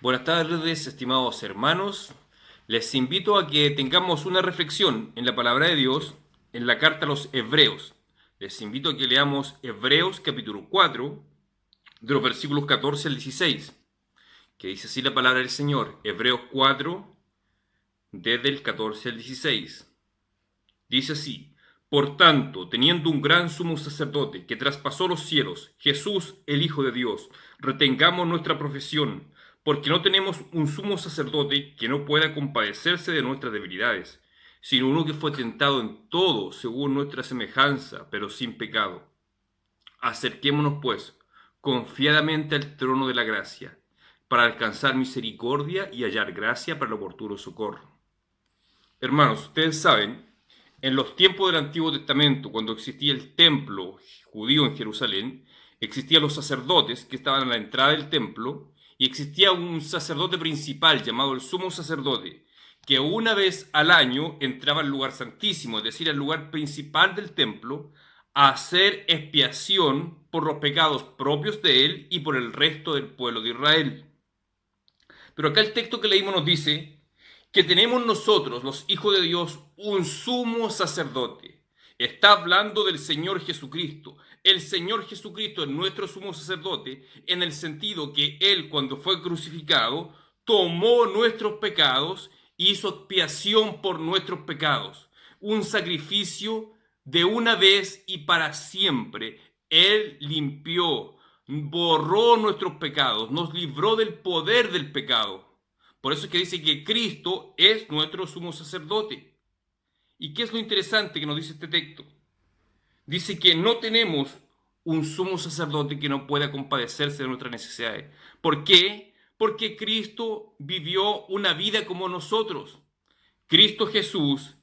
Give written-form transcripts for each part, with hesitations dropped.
Buenas tardes, estimados hermanos. Les invito a que tengamos una reflexión en la palabra de Dios en la carta a los Hebreos. Les invito a que leamos Hebreos capítulo 4, de los versículos 14 al 16, que dice así la palabra del Señor. Hebreos 4, desde el 14 al 16. Dice así: Por tanto, teniendo un gran sumo sacerdote que traspasó los cielos, Jesús, el Hijo de Dios, retengamos nuestra profesión, porque no tenemos un sumo sacerdote que no pueda compadecerse de nuestras debilidades, sino uno que fue tentado en todo según nuestra semejanza, pero sin pecado. Acerquémonos, pues, confiadamente al trono de la gracia, para alcanzar misericordia y hallar gracia para el oportuno socorro. Hermanos, ustedes saben, en los tiempos del Antiguo Testamento, cuando existía el templo judío en Jerusalén, existían los sacerdotes que estaban a la entrada del templo y existía un sacerdote principal llamado el sumo sacerdote, que una vez al año entraba al lugar santísimo, es decir, al lugar principal del templo, a hacer expiación por los pecados propios de él y por el resto del pueblo de Israel. Pero acá el texto que leímos nos dice que tenemos nosotros, los hijos de Dios, un sumo sacerdote. Está hablando del Señor Jesucristo. El Señor Jesucristo es nuestro sumo sacerdote en el sentido que Él, cuando fue crucificado, tomó nuestros pecados y hizo expiación por nuestros pecados. Un sacrificio de una vez y para siempre. Él limpió, borró nuestros pecados, nos libró del poder del pecado. Por eso es que dice que Cristo es nuestro sumo sacerdote. ¿Y qué es lo interesante que nos dice este texto? Dice que no tenemos un sumo sacerdote que no pueda compadecerse de nuestras necesidades. ¿Por qué? Porque Cristo vivió una vida como nosotros. Cristo Jesús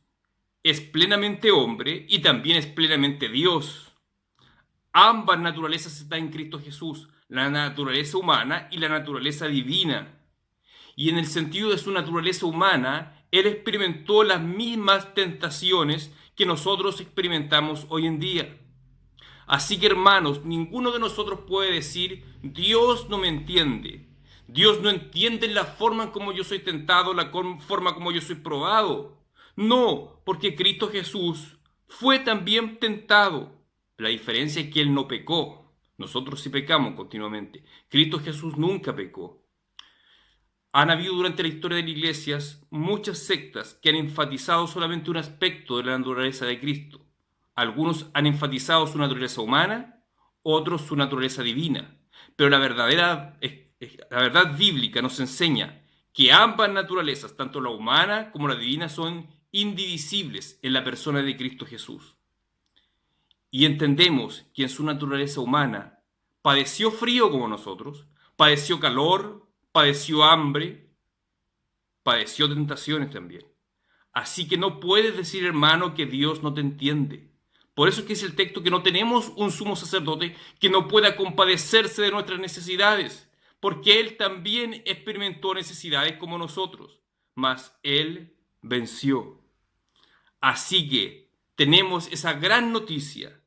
es plenamente hombre y también es plenamente Dios. Ambas naturalezas están en Cristo Jesús, la naturaleza humana y la naturaleza divina. Y en el sentido de su naturaleza humana, Él experimentó las mismas tentaciones que nosotros experimentamos hoy en día. Así que, hermanos, ninguno de nosotros puede decir: Dios no me entiende. Dios no entiende la forma como yo soy tentado, la forma como yo soy probado. No, porque Cristo Jesús fue también tentado. La diferencia es que Él no pecó. Nosotros sí pecamos continuamente. Cristo Jesús nunca pecó. Han habido durante la historia de las iglesias muchas sectas que han enfatizado solamente un aspecto de la naturaleza de Cristo. Algunos han enfatizado su naturaleza humana, otros su naturaleza divina. Pero la verdad bíblica nos enseña que ambas naturalezas, tanto la humana como la divina, son indivisibles en la persona de Cristo Jesús. Y entendemos que en su naturaleza humana padeció frío como nosotros, padeció calor, padeció hambre, padeció tentaciones también. Así que no puedes decir, hermano, que Dios no te entiende. Por eso es que es el texto que no tenemos un sumo sacerdote que no pueda compadecerse de nuestras necesidades, porque Él también experimentó necesidades como nosotros, mas Él venció. Así que tenemos esa gran noticia,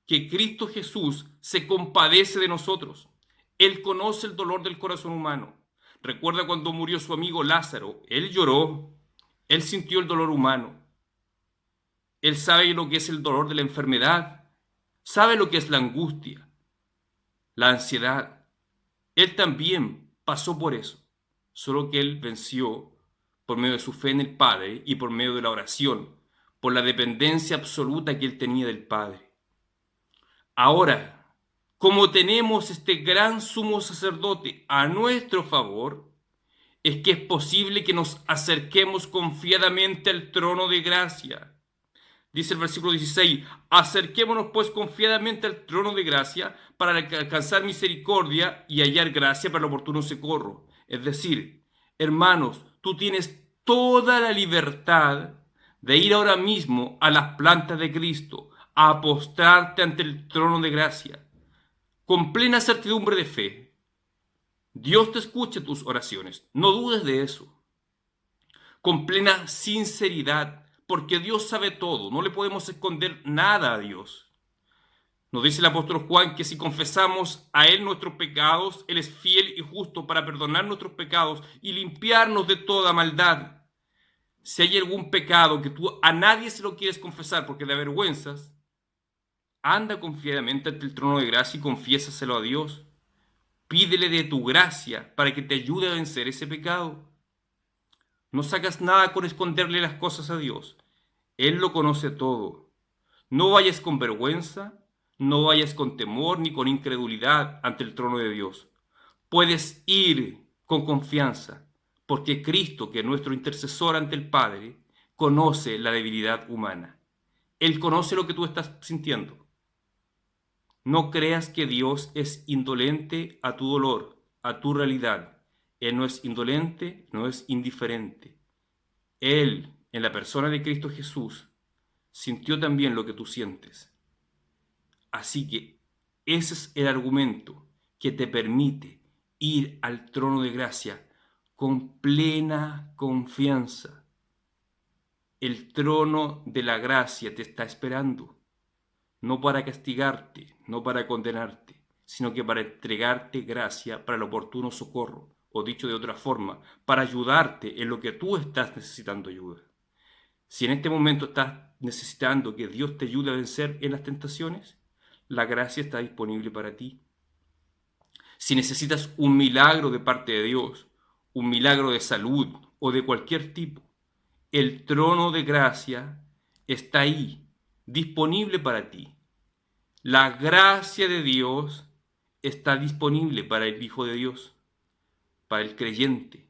que Cristo Jesús se compadece de nosotros. Él conoce el dolor del corazón humano. Recuerda cuando murió su amigo Lázaro. Él lloró. Él sintió el dolor humano. Él sabe lo que es el dolor de la enfermedad. Sabe lo que es la angustia, la ansiedad. Él también pasó por eso. Solo que Él venció por medio de su fe en el Padre y por medio de la oración, por la dependencia absoluta que Él tenía del Padre. Ahora, como tenemos este gran sumo sacerdote a nuestro favor, es que es posible que nos acerquemos confiadamente al trono de gracia. Dice el versículo 16: acerquémonos pues confiadamente al trono de gracia para alcanzar misericordia y hallar gracia para el oportuno socorro. Es decir, hermanos, tú tienes toda la libertad de ir ahora mismo a las plantas de Cristo, a postrarte ante el trono de gracia, con plena certidumbre de fe. Dios te escucha tus oraciones, no dudes de eso. Con plena sinceridad, porque Dios sabe todo, no le podemos esconder nada a Dios. Nos dice el apóstol Juan que si confesamos a Él nuestros pecados, Él es fiel y justo para perdonar nuestros pecados y limpiarnos de toda maldad. Si hay algún pecado que tú a nadie se lo quieres confesar porque te avergüenzas, anda confiadamente ante el trono de gracia y confiésaselo a Dios. Pídele de tu gracia para que te ayude a vencer ese pecado. No sacas nada con esconderle las cosas a Dios. Él lo conoce todo. No vayas con vergüenza, no vayas con temor ni con incredulidad ante el trono de Dios. Puedes ir con confianza, porque Cristo, que es nuestro intercesor ante el Padre, conoce la debilidad humana. Él conoce lo que tú estás sintiendo. No creas que Dios es indolente a tu dolor, a tu realidad. Él no es indolente, no es indiferente. Él, en la persona de Cristo Jesús, sintió también lo que tú sientes. Así que ese es el argumento que te permite ir al trono de gracia con plena confianza. El trono de la gracia te está esperando, no para castigarte, no para condenarte, sino que para entregarte gracia para el oportuno socorro, o dicho de otra forma, para ayudarte en lo que tú estás necesitando ayuda. Si en este momento estás necesitando que Dios te ayude a vencer en las tentaciones, la gracia está disponible para ti. Si necesitas un milagro de parte de Dios, un milagro de salud o de cualquier tipo, el trono de gracia está ahí, disponible para ti. La gracia de Dios está disponible para el Hijo de Dios, para el creyente,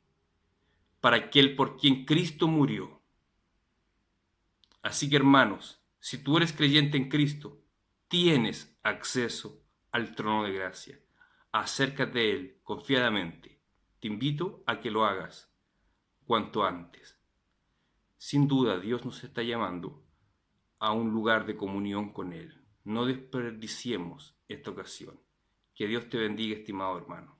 para aquel por quien Cristo murió. Así que, hermanos, si tú eres creyente en Cristo, tienes acceso al trono de gracia. Acércate de Él confiadamente. Te invito a que lo hagas cuanto antes. Sin duda, Dios nos está llamando a un lugar de comunión con Él. No desperdiciemos esta ocasión. Que Dios te bendiga, estimado hermano.